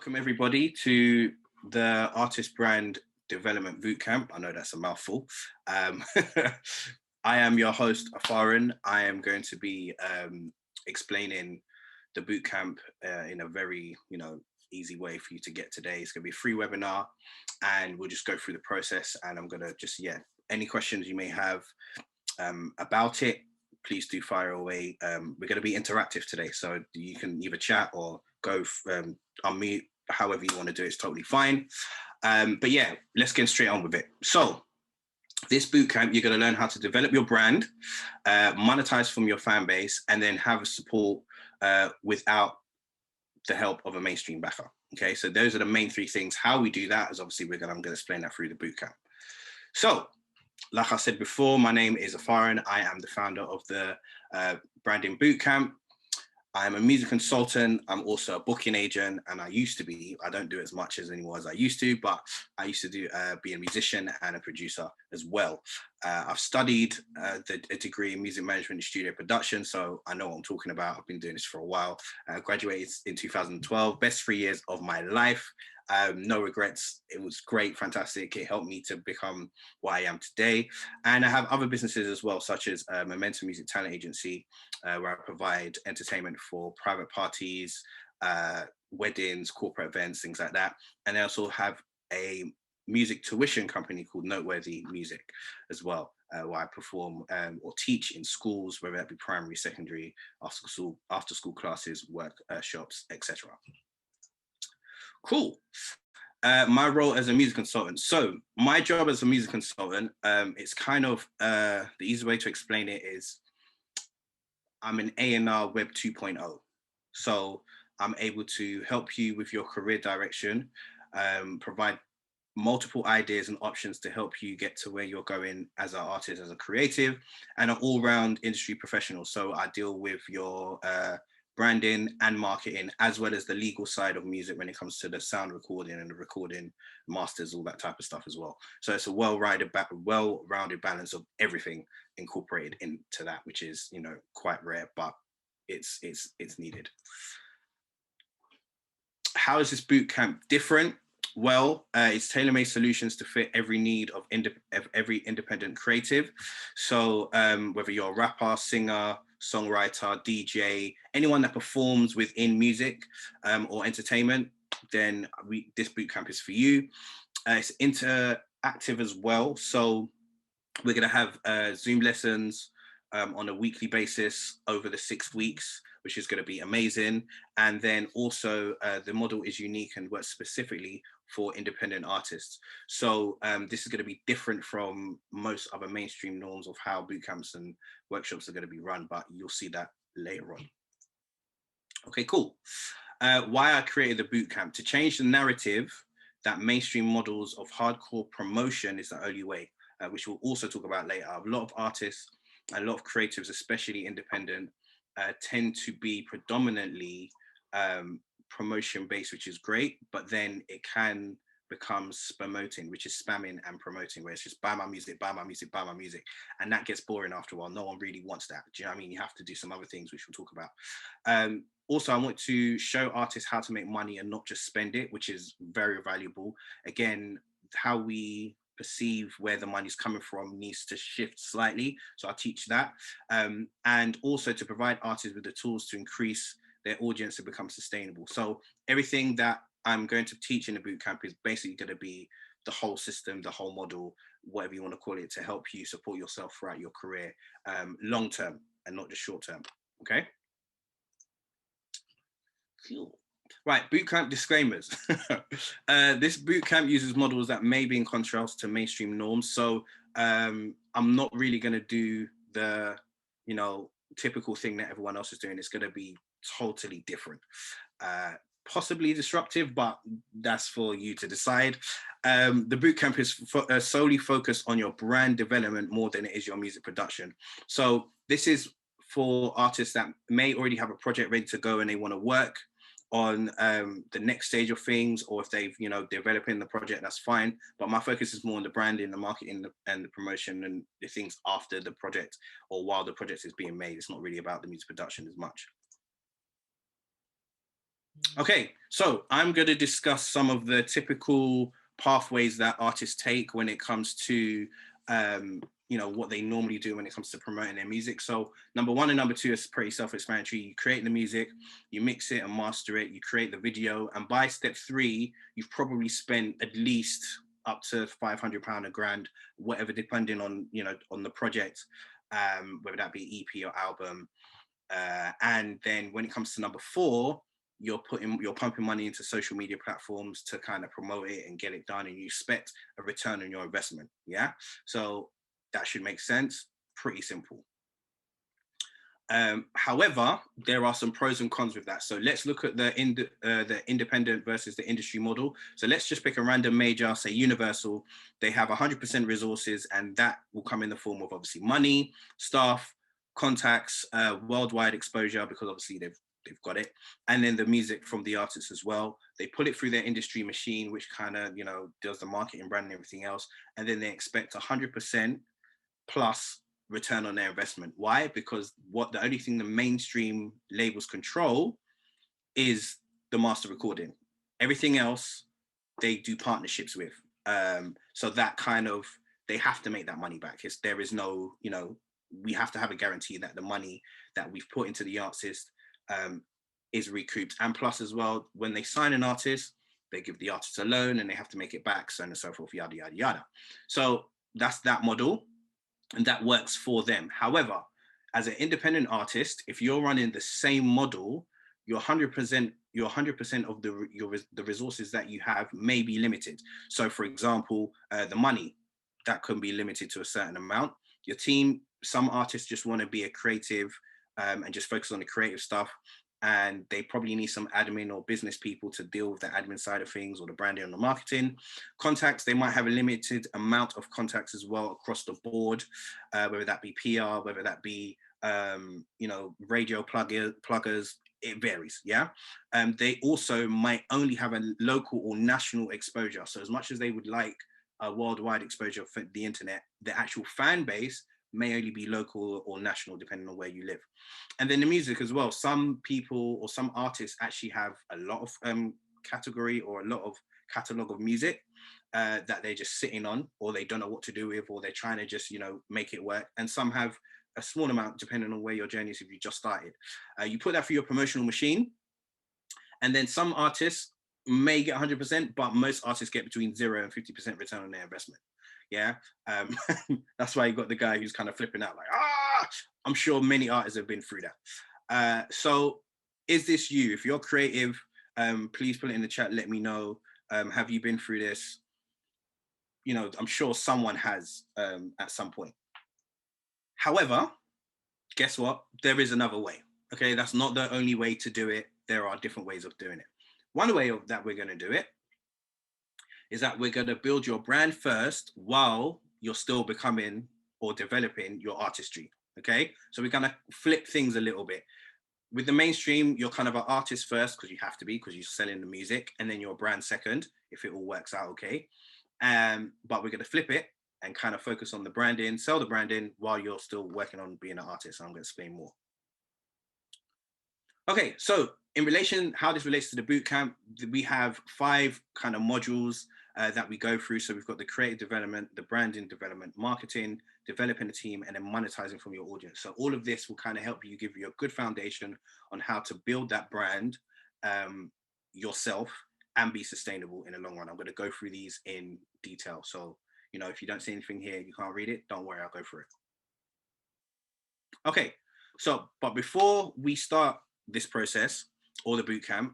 Welcome everybody to the Artist Brand Development Bootcamp. I know that's a mouthful. I am your host, Afaran. I am going to be explaining the bootcamp in a very, easy way for you to get today. It's going to be a free webinar, and we'll just go through the process. And I'm going to just, any questions you may have about it, please do fire away. We're going to be interactive today, so you can either chat or go unmute, however you want to do it. It's totally fine. But yeah, let's get straight on with it. So this bootcamp, you're going to learn how to develop your brand, monetize from your fan base, and then have support without the help of a mainstream backer. Okay, so those are the main three things. How we do that is obviously I'm going to explain that through the bootcamp. So, like I said before, my name is Afaran. I am the founder of the Branding Bootcamp. I'm a music consultant. I'm also a booking agent, and I don't do as much as I used to, but I used to be a musician and a producer as well. I've studied a degree in music management and studio production, so I know what I'm talking about. I've been doing this for a while. Graduated in 2012, best 3 years of my life. No regrets. It was great, fantastic. It helped me to become what I am today. And I have other businesses as well, such as Momentum Music Talent Agency, where I provide entertainment for private parties, weddings, corporate events, things like that. And I also have a music tuition company called Noteworthy Music as well, where I perform or teach in schools, whether that be primary, secondary, after school classes, workshops, etc. Cool. My role as a music consultant. So my job as a music consultant, it's kind of the easy way to explain it is I'm an A&R Web 2.0. So I'm able to help you with your career direction, provide multiple ideas and options to help you get to where you're going as an artist, as a creative, and an all-round industry professional. So I deal with your branding and marketing, as well as the legal side of music when it comes to the sound recording and the recording masters, all that type of stuff as well. So it's a well-rounded balance of everything incorporated into that, which is, quite rare, but it's needed. How is this bootcamp different? Well, it's tailor-made solutions to fit every need of every independent creative. So whether you're a rapper, singer, songwriter, DJ, anyone that performs within music or entertainment, then this bootcamp is for you. It's interactive as well. So we're going to have Zoom lessons on a weekly basis over the 6 weeks, which is going to be amazing. And then also the model is unique and works specifically for independent artists. So this is going to be different from most other mainstream norms of how bootcamps and workshops are going to be run, but you'll see that later on. Okay, cool. Why I created the bootcamp: to change the narrative that mainstream models of hardcore promotion is the only way, which we'll also talk about later. A lot of artists, a lot of creatives, especially independent, tend to be predominantly promotion based, which is great, but then it can become spamoting, which is spamming and promoting, where it's just buy my music, buy my music, buy my music. And that gets boring after a while. No one really wants that. Do you know what I mean? You have to do some other things, which we'll talk about. Also, I want to show artists how to make money and not just spend it, which is very valuable. Again, how we perceive where the money's coming from needs to shift slightly. So I'll teach that. And also to provide artists with the tools to increase their audience and become sustainable. So everything that I'm going to teach in the bootcamp is basically going to be the whole system, the whole model, whatever you want to call it, to help you support yourself throughout your career, long term and not just short term. Okay. Cool. Right, bootcamp disclaimers. This bootcamp uses models that may be in contrast to mainstream norms. So I'm not really going to do the, typical thing that everyone else is doing. It's going to be totally different. Possibly disruptive, but that's for you to decide. The bootcamp is solely focused on your brand development more than it is your music production. So this is for artists that may already have a project ready to go and they want to work on the next stage of things, or if they've, developing the project, that's fine. But my focus is more on the branding, the marketing, and the promotion, and the things after the project or while the project is being made. It's not really about the music production as much. Okay, so I'm going to discuss some of the typical pathways that artists take when it comes to, what they normally do when it comes to promoting their music. So number one and number two is pretty self-explanatory. You create the music, you mix it and master it, you create the video, and by step three, you've probably spent at least up to £500, a grand, whatever, depending on, on the project, whether that be EP or album. And then when it comes to number four, you're pumping money into social media platforms to kind of promote it and get it done, and you expect a return on your investment. Yeah, so that should make sense. Pretty simple. However, there are some pros and cons with that. So let's look at the independent versus the industry model. So let's just pick a random major, say Universal. They have 100% resources, and that will come in the form of obviously money, staff, contacts, worldwide exposure, because obviously they've got it, and then the music from the artists as well. They put it through their industry machine, which kind of does the marketing, brand, and everything else, and then they expect 100% plus return on their investment. Why? Because the only thing the mainstream labels control is the master recording. Everything else they do partnerships with. So that kind of, they have to make that money back. There is no, we have to have a guarantee that the money that we've put into the artist is recouped. And plus as well, when they sign an artist, they give the artist a loan and they have to make it back, so on and so forth, yada, yada, yada. So that's that model, and that works for them. However, as an independent artist, if you're running the same model, your 100% of the resources that you have may be limited. So for example, the money, that can be limited to a certain amount. Your team, some artists just want to be a creative and just focus on the creative stuff, and they probably need some admin or business people to deal with the admin side of things, or the branding and the marketing. Contacts, they might have a limited amount of contacts as well across the board, whether that be PR, whether that be radio pluggers, it varies. Yeah. They also might only have a local or national exposure. So as much as they would like a worldwide exposure for the internet, the actual fan base may only be local or national, depending on where you live. And then the music as well. Some people or some artists actually have a lot of category or a lot of catalog of music that they're just sitting on, or they don't know what to do with, or they're trying to just, make it work. And some have a small amount, depending on where your journey is, if you just started. You put that through your promotional machine, and then some artists may get 100%, but most artists get between 0 and 50% return on their investment. Yeah. That's why you got the guy who's kind of flipping out like, I'm sure many artists have been through that. So is this you? If you're creative, please put it in the chat, let me know. Have you been through this? I'm sure someone has at some point. However, guess what? There is another way. Okay, that's not the only way to do it. There are different ways of doing it. One way that we're going to do it is that we're going to build your brand first while you're still becoming or developing your artistry. Okay, so we're going to flip things a little bit. With the mainstream, you're kind of an artist first, because you have to be, because you're selling the music, and then your brand second, if it all works out okay. But we're going to flip it and kind of focus on the branding, sell the branding while you're still working on being an artist. I'm going to explain more. Okay, so in relation, how this relates to the bootcamp, we have 5 kind of modules that we go through. So we've got the creative development, the branding development, marketing, developing a team, and then monetizing from your audience. So all of this will kind of help you, give you a good foundation on how to build that brand yourself and be sustainable in the long run. I'm going to go through these in detail. So, if you don't see anything here, you can't read it, don't worry, I'll go through it. Okay, so, but before we start this process or the bootcamp,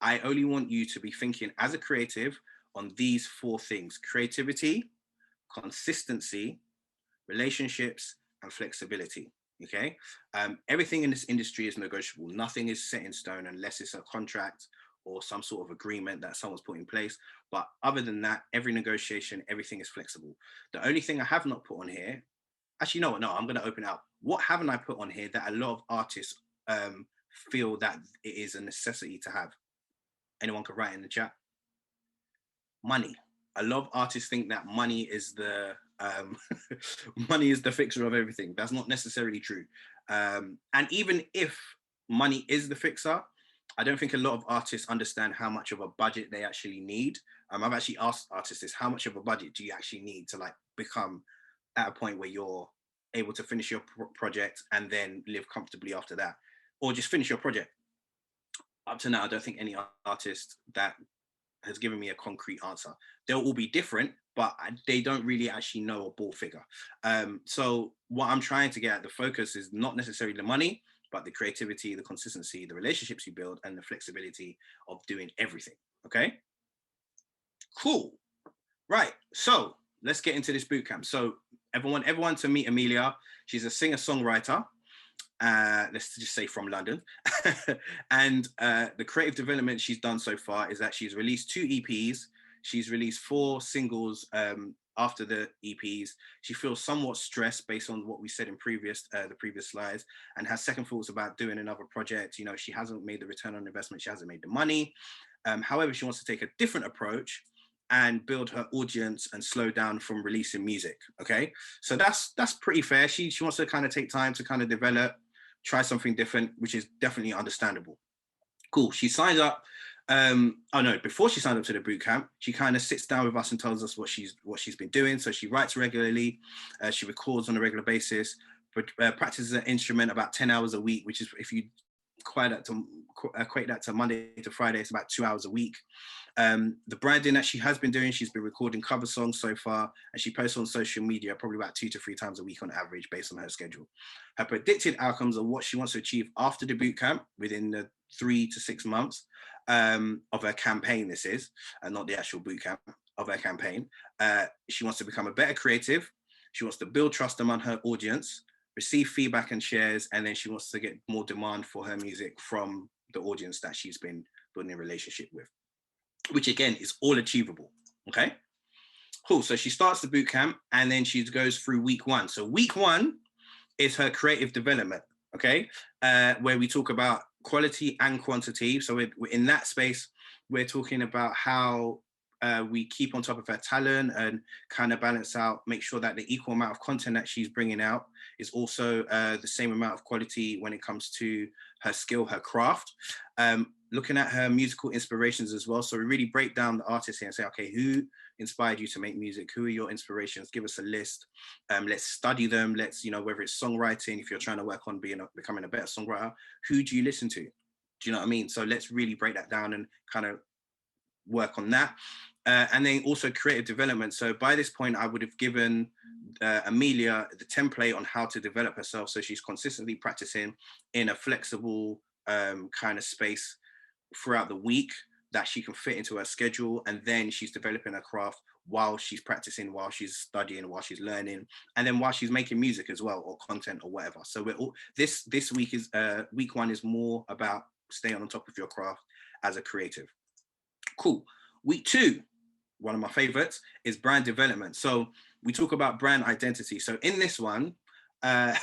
I only want you to be thinking as a creative on these 4 things: creativity, consistency, relationships, and flexibility. Okay. Everything in this industry is negotiable. Nothing is set in stone unless it's a contract or some sort of agreement that someone's put in place. But other than that, every negotiation, everything is flexible. The only thing I have not put on here, actually, no, I'm going to open it up. What haven't I put on here that a lot of artists feel that it is a necessity to have? Anyone can write in the chat. Money. A lot of artists think that money is the money is the fixer of everything. That's not necessarily true. And even if money is the fixer, I don't think a lot of artists understand how much of a budget they actually need. I've actually asked artists this: how much of a budget do you actually need to like become at a point where you're able to finish your project and then live comfortably after that, or just finish your project? Up to now, I don't think any artist that has given me a concrete answer. They'll all be different, but they don't really actually know a ball figure. So what I'm trying to get at, the focus is not necessarily the money, but the creativity, the consistency, the relationships you build, and the flexibility of doing everything. Okay, cool. Right. So let's get into this bootcamp. So everyone to meet Amelia. She's a singer-songwriter. Let's just say from London. And the creative development she's done so far is that she's released 2 EPs. She's released 4 singles after the EPs. She feels somewhat stressed based on what we said in the previous slides, and has second thoughts about doing another project. You know, she hasn't made the return on investment. She hasn't made the money. However, she wants to take a different approach and build her audience and slow down from releasing music. Okay, so that's pretty fair. She wants to kind of take time to kind of develop, try something different, which is definitely understandable. Cool. She signs up. Oh no, before she signed up to the bootcamp, she kind of sits down with us and tells us what she's been doing. So she writes regularly, she records on a regular basis, practices an instrument about 10 hours a week, which is, if you equate that to Monday to Friday, it's about 2 hours a week. The branding that she has been doing, she's been recording cover songs so far, and she posts on social media probably about 2 to 3 times a week on average based on her schedule. Her predicted outcomes are what she wants to achieve after the bootcamp within the 3 to 6 months of her campaign. This is, and not the actual bootcamp, of her campaign. She wants to become a better creative. She wants to build trust among her audience, receive feedback and shares, and then she wants to get more demand for her music from the audience that she's been building a relationship with, which again is all achievable. Okay, cool. So she starts the bootcamp and then she goes through week 1. So week 1 is her creative development. Okay, where we talk about quality and quantity. So we're in that space, we're talking about how we keep on top of her talent and kind of balance out, make sure that the equal amount of content that she's bringing out is also the same amount of quality when it comes to her skill, her craft. Looking at her musical inspirations as well. So we really break down the artist here and say, okay, who inspired you to make music? Who are your inspirations? Give us a list. Let's study them. Let's, you know, whether it's songwriting, if you're trying to work on becoming a better songwriter, who do you listen to? Do you know what I mean? So let's really break that down and kind of work on that. And then also creative development. So by this point, I would have given Amelia the template on how to develop herself. So she's consistently practicing in a flexible kind of space throughout the week that she can fit into her schedule. And then she's developing her craft while she's practicing, while she's studying, while she's learning, and then while she's making music as well, or content or whatever. So we're all, this week is week 1 is more about staying on top of your craft as a creative. Cool. Week 2, one of my favorites, is brand development. So we talk about brand identity. So in this one, a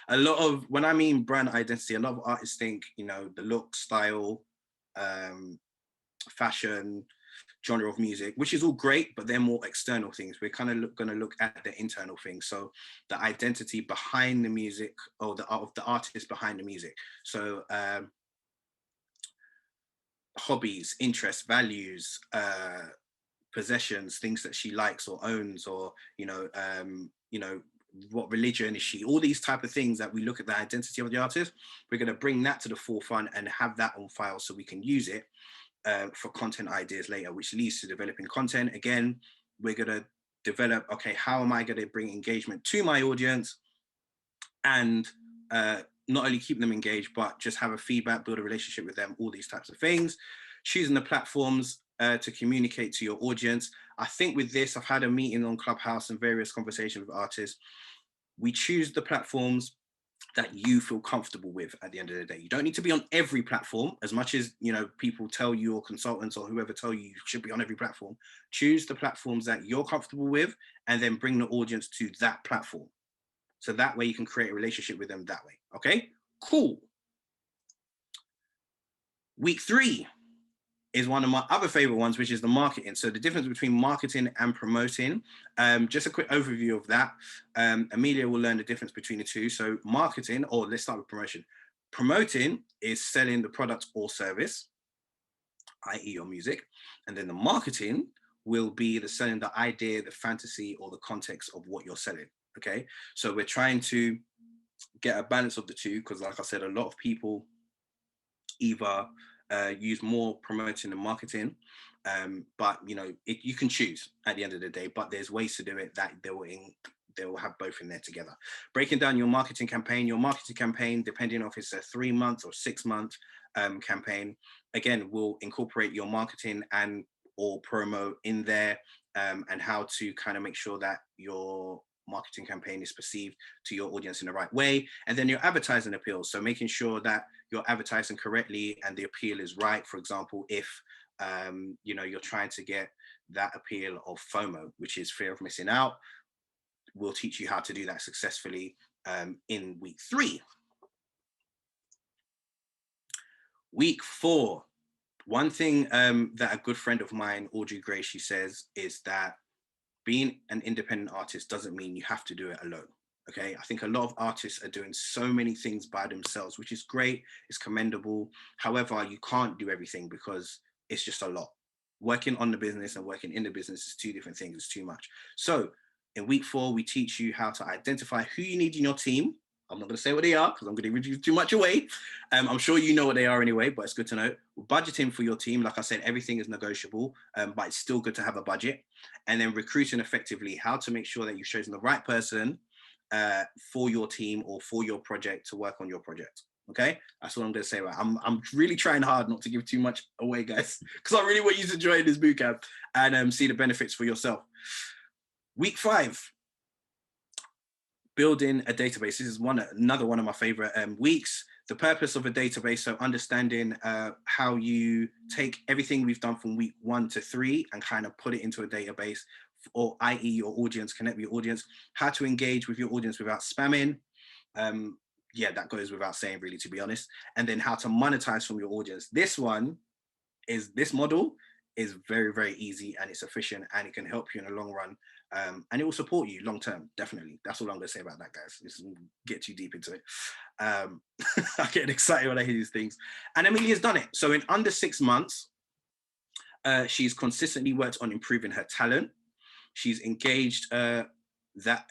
lot of, when I mean brand identity, a lot of artists think, you know, the look, style, fashion, genre of music, which is all great, but they're more external things. We're kind of going to look at the internal things. So the identity behind the music, or of the artist behind the music. So hobbies, interests, values, possessions, things that she likes or owns, or you know, what religion is she? All these type of things that we look at the identity of the artist. We're going to bring that to the forefront and have that on file so we can use it for content ideas later, which leads to developing content. Again, we're going to develop, okay, how am I going to bring engagement to my audience and not only keep them engaged, but just have a feedback, build a relationship with them, all these types of things. Choosing the platforms to communicate to your audience. I think with this, I've had a meeting on Clubhouse and various conversations with artists. We choose the platforms that you feel comfortable with at the end of the day. You don't need to be on every platform, as much as, you know, people tell you, or consultants or whoever tell you should be on every platform. Choose the platforms that you're comfortable with and then bring the audience to that platform. So that way you can create a relationship with them that way. Okay, cool. Week 3 is one of my other favorite ones, which is the marketing. So the difference between marketing and promoting, just a quick overview of that. Amelia will learn the difference between the two. So marketing, or let's start with promotion. Promoting is selling the product or service, i.e. your music. And then the marketing will be the selling the idea, the fantasy, or the context of what you're selling. Okay. So we're trying to get a balance of the two, because like I said, a lot of people either use more promoting than marketing. But you know, you can choose at the end of the day, but there's ways to do it that they will have both in there together. Breaking down your marketing campaign, depending on if it's a 3-month or 6-month campaign, again, will incorporate your marketing and or promo in there, and how to kind of make sure that your marketing campaign is perceived to your audience in the right way. And then your advertising appeal, so making sure that you're advertising correctly and the appeal is right. For example, if you know, you're trying to get that appeal of FOMO, which is fear of missing out, we'll teach you how to do that successfully in week 3. Week 4, one thing that a good friend of mine, Audrey Gray, she says is that being an independent artist doesn't mean you have to do it alone. Okay, I think a lot of artists are doing so many things by themselves, which is great, it's commendable. However, you can't do everything because it's just a lot. Working on the business and working in the business is 2 different things, it's too much. So in week 4, we teach you how to identify who you need in your team. I'm not going to say what they are because I'm going to give you too much away. I'm sure you know what they are anyway, but it's good to know. Budgeting for your team, like I said, everything is negotiable, but it's still good to have a budget. And then recruiting effectively, how to make sure that you've chosen the right person for your team or for your project to work on your project. Okay, that's what I'm going to say. I'm really trying hard not to give too much away, guys, because I really want you to join this bootcamp and see the benefits for yourself. Week 5. Building a database. This is another one of my favorite weeks. The purpose of a database, so understanding how you take everything we've done from week 1 to 3 and kind of put it into a database, or i.e. your audience, connect with your audience, how to engage with your audience without spamming. Yeah, that goes without saying, really, to be honest. And then how to monetize from your audience. This model is very, very easy, and it's efficient, and it can help you in the long run. And it will support you long term, definitely. That's all I'm going to say about that, guys. Just get too deep into it. I get excited when I hear these things. And Amelia's done it. So in under 6 months, she's consistently worked on improving her talent. She's engaged with her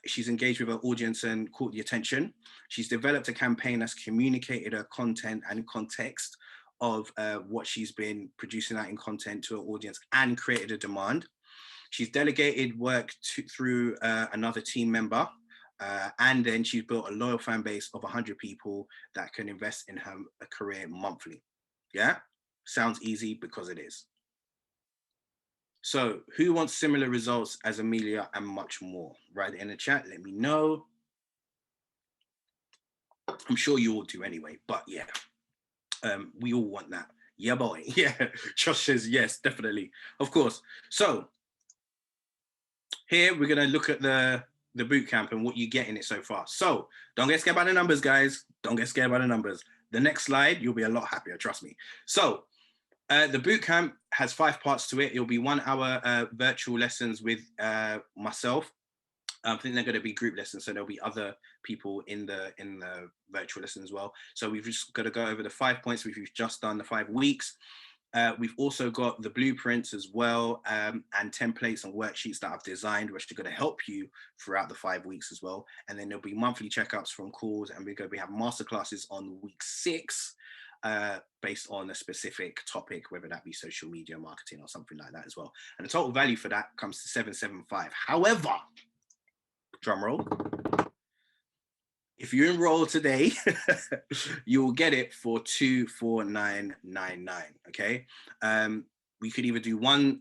audience and caught the attention. She's developed a campaign that's communicated her content and context of what she's been producing out in content to her audience and created a demand. She's delegated work through another team member, and then she's built a loyal fan base of 100 people that can invest in her career monthly. Yeah, sounds easy because it is. So who wants similar results as Amelia and much more? Write it in the chat, let me know. I'm sure you all do anyway, but yeah, we all want that. Yeah, boy. Yeah, Josh says yes, definitely. Of course. So here we're going to look at the bootcamp and what you get in it so far. So don't get scared by the numbers, guys. Don't get scared by the numbers. The next slide, you'll be a lot happier, trust me. So the bootcamp has 5 parts to it. It'll be 1 hour virtual lessons with myself. I think they're going to be group lessons, so there'll be other people in the virtual lesson as well. So we've just got to go over the 5 points we've just done, the 5 weeks. We've also got the blueprints as well, and templates and worksheets that I've designed, which are going to help you throughout the 5 weeks as well. And then there'll be monthly checkups from calls, and we're going to have masterclasses on week 6, based on a specific topic, whether that be social media marketing or something like that as well. And the total value for that comes to 775. However, drum roll, if you enroll today, you will get it for 24999. Okay, we could either do one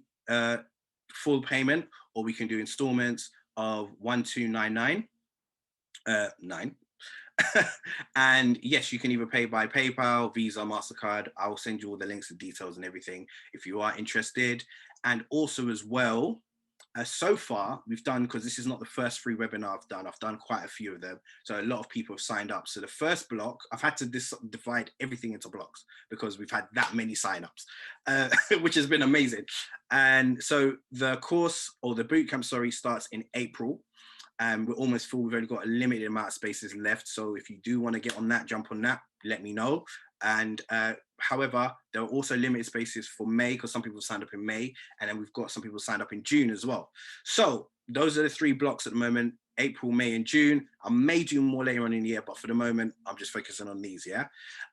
full payment, or we can do installments of 1299. 9. And yes, you can either pay by PayPal, Visa, MasterCard. I'll send you all the links and details and everything if you are interested. And also as well, so far we've done, because this is not the first free webinar I've done quite a few of them, so a lot of people have signed up. So the first block, I've had to divide everything into blocks because we've had that many signups, which has been amazing. And so the course, or the bootcamp, sorry, starts in April. We're almost full. We've only got a limited amount of spaces left. So if you do want to get on that, jump on that. let me know. And however, there are also limited spaces for May, because some people signed up in May, and then we've got some people signed up in June as well. So those are the 3 blocks at the moment: April, May, and June. I may do more later on in the year, but for the moment, I'm just focusing on these, yeah?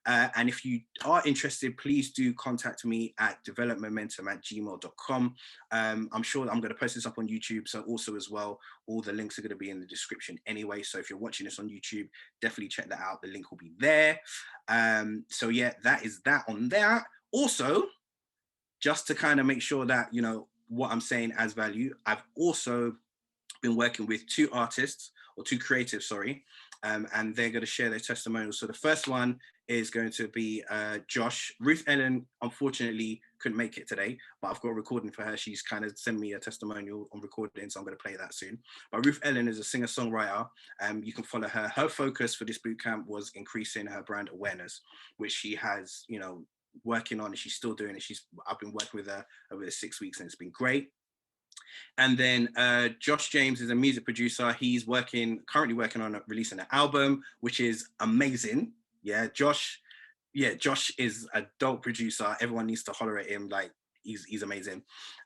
And if you are interested, please do contact me at developmomentum@gmail.com. I'm sure I'm going to post this up on YouTube, so also as well, all the links are going to be in the description anyway. So if you're watching this on YouTube, definitely check that out. The link will be there. So yeah, that is that on that. Also, just to kind of make sure that, you know, what I'm saying as value, I've also been working with 2 artists, or 2 creatives, sorry, and they're going to share their testimonials. So the first one is going to be Josh. Ruth-Ellen, unfortunately, couldn't make it today, but I've got a recording for her. She's kind of sent me a testimonial on recording, so I'm going to play that soon. But Ruth-Ellen is a singer-songwriter. You can follow her. Her focus for this bootcamp was increasing her brand awareness, which she has, you know, working on, and she's still doing it. I've been working with her over the 6 weeks, and it's been great. And then Josh James is a music producer. He's currently working on releasing an album, which is amazing. Yeah, Josh is a dope producer. Everyone needs to holler at him. Like, he's amazing.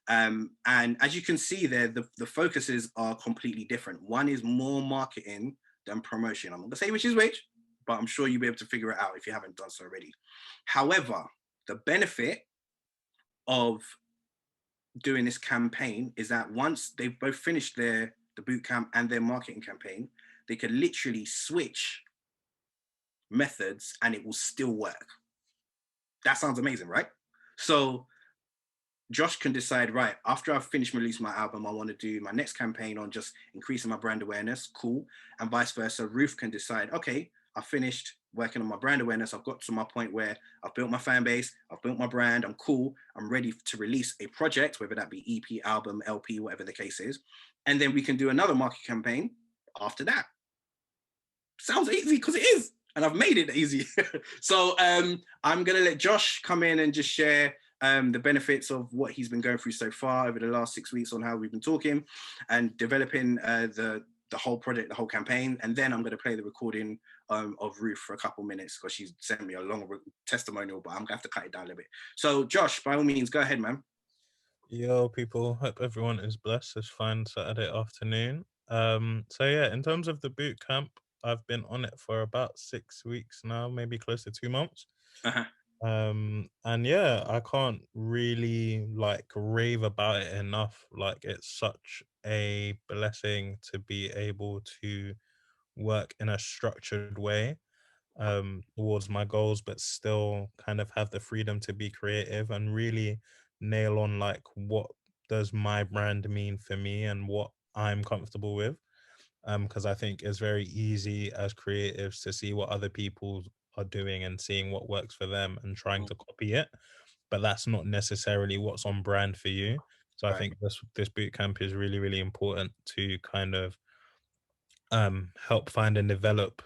And as you can see there, the focuses are completely different. One is more marketing than promotion. I'm not gonna say which is which, but I'm sure you'll be able to figure it out if you haven't done so already. However, the benefit of doing this campaign is that once they've both finished the boot camp and their marketing campaign, they can literally switch methods and it will still work. That sounds amazing, right? So Josh can decide, right, after I've finished releasing my album, I want to do my next campaign on just increasing my brand awareness. Cool. And vice versa. Ruth can decide, okay, I finished working on my brand awareness. I've got to my point where I've built my fan base, I've built my brand, I'm cool, I'm ready to release a project, whether that be EP, album, LP, whatever the case is. And then we can do another market campaign after that. Sounds easy, because it is. And I've made it easy. So I'm going to let Josh come in and just share the benefits of what he's been going through so far over the last 6 weeks, on how we've been talking and developing the whole project, the whole campaign. And then I'm going to play the recording of Ruth for a couple minutes, because she's sent me a long testimonial, but I'm going to have to cut it down a little bit. So Josh, by all means, go ahead, man. Yo, people, hope everyone is blessed this fine Saturday afternoon. So yeah, in terms of the boot camp, I've been on it for about 6 weeks now, maybe close to 2 months. Uh-huh. And yeah, I can't really like rave about it enough. Like, it's such a blessing to be able to work in a structured way towards my goals, but still kind of have the freedom to be creative and really nail on like what does my brand mean for me and what I'm comfortable with. Because I think it's very easy as creatives to see what other people are doing and seeing what works for them and trying to copy it, but that's not necessarily what's on brand for you. So I Right. think this boot camp is really, really important to kind of help find and develop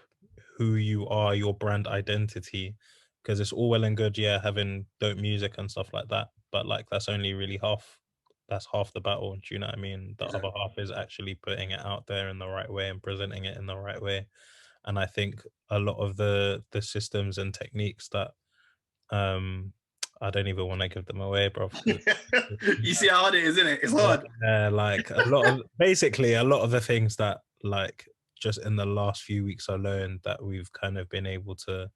who you are, your brand identity, because it's all well and good, yeah, having dope music and stuff like that, but like that's only really that's half the battle. Do you know what I mean? The other Exactly. half is actually putting it out there in the right way and presenting it in the right way. And I think a lot of the systems and techniques that um I don't even want to give them away, bro, because You see how hard it is, isn't it? It's hard. yeah, like a lot of basically a lot of the things that like just in the last few weeks alone that we've kind of been able to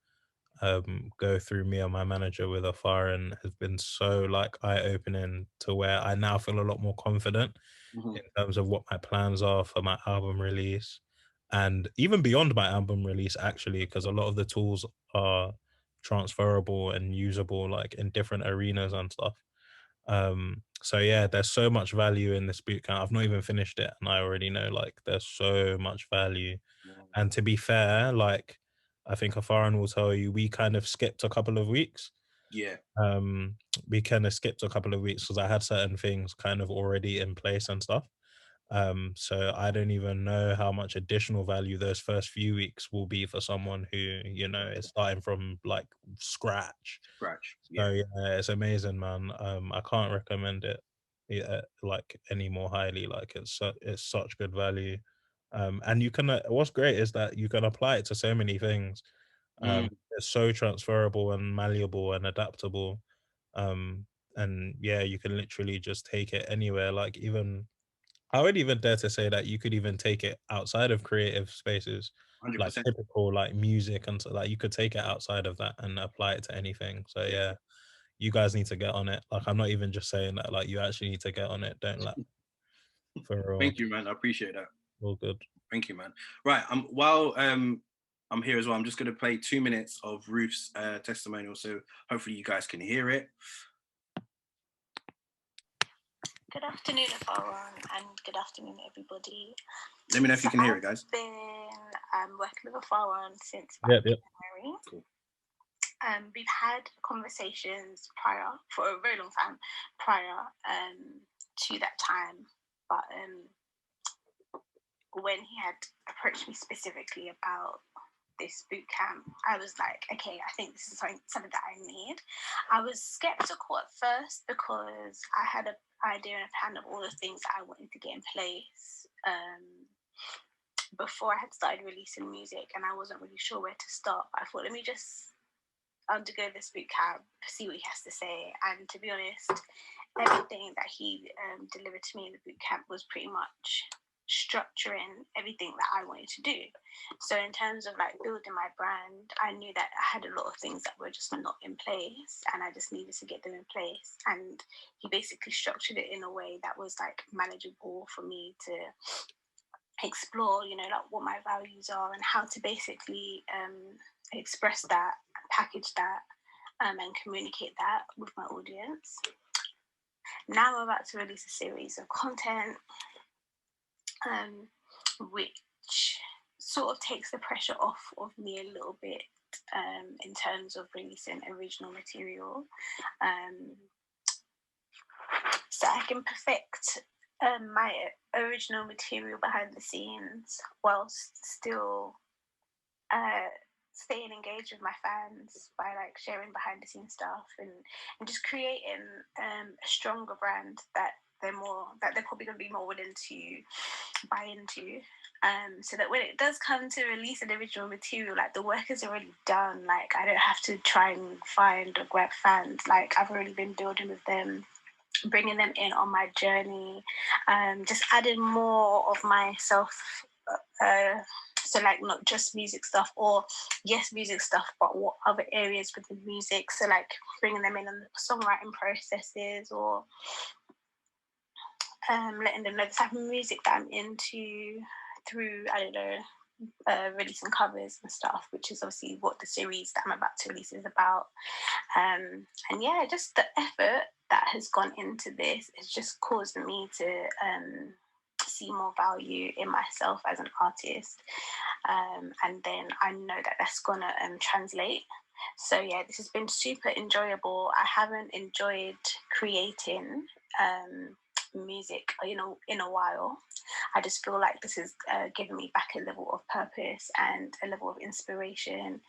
go through, me and my manager with Afar, and has been so like eye-opening to where I now feel a lot more confident Mhm. in terms of what my plans are for my album release, and even beyond my album release actually, because a lot of the tools are transferable and usable like in different arenas and stuff. So yeah, there's so much value in this boot camp. I've not even finished it, and I already know like there's so much value. And to be fair, like I think Afaran will tell you, we kind of skipped a couple of weeks. Yeah. Um, we kind of skipped a couple of weeks because I had certain things kind of already in place and stuff. So I don't even know how much additional value those first few weeks will be for someone who, you know, is starting from like scratch. Scratch. So Yeah. yeah, it's amazing, man. I can't recommend it, yeah, like any more highly. Like it's such good value. And you can what's great is that you can apply it to so many things. It's so transferable and malleable and adaptable. And yeah, you can literally just take it anywhere. Like, even I would even dare to say that you could even take it outside of creative spaces, like 100%. typical like music, and so like you could take it outside of that and apply it to anything. So yeah, you guys need to get on it. Like, I'm not even just saying that, like, you actually need to get on it. Don't let, for real. Thank you, man. I appreciate that. All good. Thank you, man. Right. While I'm here as well, I'm just going to play 2 minutes of Ruth's testimonial, so hopefully you guys can hear it. Good afternoon, everyone, and good afternoon, everybody. Let me know if you can hear it, guys. I've been working with Afawan since Yep. January. Cool. We've had conversations for a very long time prior to that time, but when he had approached me specifically about this boot camp, I was like, okay, I think this is something that I need. I was skeptical at first because I had an idea and a plan of all the things that I wanted to get in place before I had started releasing music, and I wasn't really sure where to start. I thought, let me just undergo this boot camp, see what he has to say. And to be honest, everything that he delivered to me in the boot camp was pretty much structuring everything that I wanted to do. So in terms of like building my brand, I knew that I had a lot of things that were just not in place, and I just needed to get them in place. And he basically structured it in a way that was like manageable for me to explore, you know, like what my values are and how to basically express that, package that, and communicate that with my audience. Now I'm about to release a series of content which sort of takes the pressure off of me a little bit in terms of releasing original material, so I can perfect my original material behind the scenes whilst still staying engaged with my fans by like sharing behind the scenes stuff and just creating a stronger brand that they're probably going to be more willing to buy into, so that when it does come to release an original material, like the work is already done. Like I don't have to try and find or grab fans. Like I've already been building with them, bringing them in on my journey, just adding more of myself. So like not just music stuff, or yes, music stuff, but what other areas within music. So like bringing them in on the songwriting processes, or letting them know the type of music that I'm into through, I don't know, releasing covers and stuff, which is obviously what the series that I'm about to release is about. And yeah, just the effort that has gone into this has just caused me to see more value in myself as an artist. And then I know that that's gonna translate. So yeah, this has been super enjoyable. I haven't enjoyed creating music, you know, in a while. I just feel like this has given me back a level of purpose and a level of inspiration.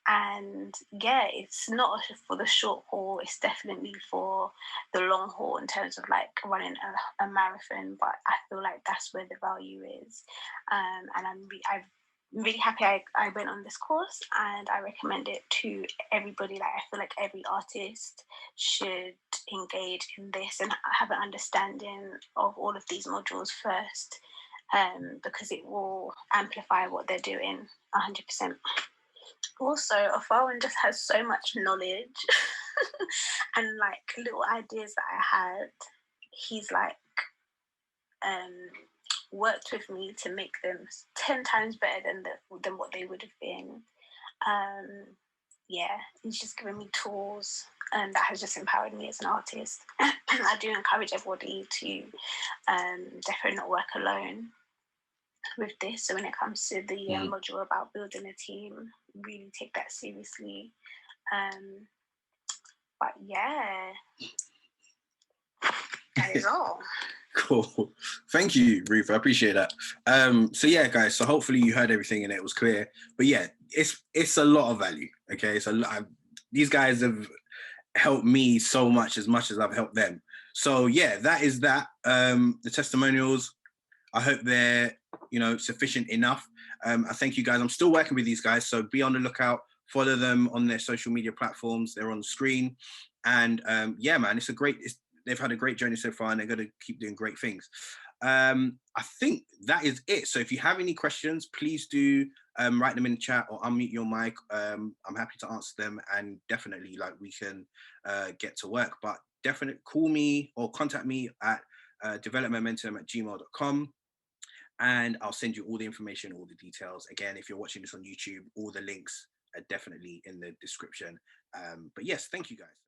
And yeah, it's not for the short haul, it's definitely for the long haul in terms of like running a marathon. But I feel like that's where the value is. And I'm really happy I went on this course, and I recommend it to everybody. Like I feel like every artist should engage in this and have an understanding of all of these modules first, because it will amplify what they're doing 100%. Also, Afawan just has so much knowledge and like little ideas that I had. He's like worked with me to make them 10 times better than what they would have been. Yeah, he's just given me tools, and that has just empowered me as an artist. I do encourage everybody to definitely not work alone with this. So when it comes to the module about building a team, really take that seriously. But yeah, that is all. Cool. Thank you, Ruth. I appreciate that. So yeah, guys, so hopefully you heard everything and it was clear. But yeah, it's a lot of value. Okay, so these guys have helped me so much as I've helped them. So yeah, that is that. The testimonials, I hope they're sufficient enough. I thank you guys. I'm still working with these guys, so be on the lookout. Follow them on their social media platforms. They're on the screen. And yeah, man, they've had a great journey so far, and they're going to keep doing great things. I think that is it. So if you have any questions, please do write them in the chat or unmute your mic. I'm happy to answer them, and definitely we can get to work. But definitely call me or contact me at developmomentum@gmail.com. and I'll send you all the information, all the details. Again, if you're watching this on YouTube, all the links are definitely in the description. But yes, thank you guys.